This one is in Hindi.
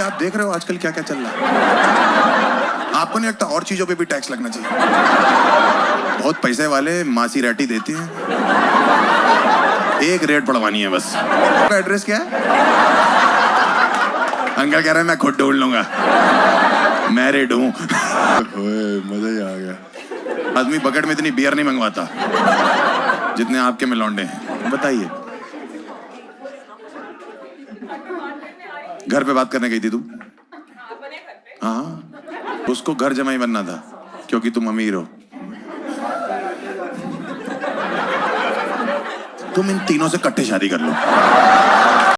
आप देख रहे हो आजकल क्या क्या चल रहा है। आपको नहीं लगता और चीजों पे भी टैक्स लगना चाहिए? बहुत पैसे वाले मासी रेटी देते हैं, एक रेट पड़वानी है बस। एड्रेस क्या है? अंकल कह रहे हैं मैं खुद ढूंढ लूंगा, मैरिड हूं। मजा ही आ गया। आदमी बकेट में इतनी बियर नहीं मंगवाता जितने आपके में लौंडे हैं। बताइए, घर पे बात करने गई थी तू? हाँ, उसको घर जमाई बनना था क्योंकि तुम अमीर हो। तुम इन तीनों से इकट्ठे शादी कर लो।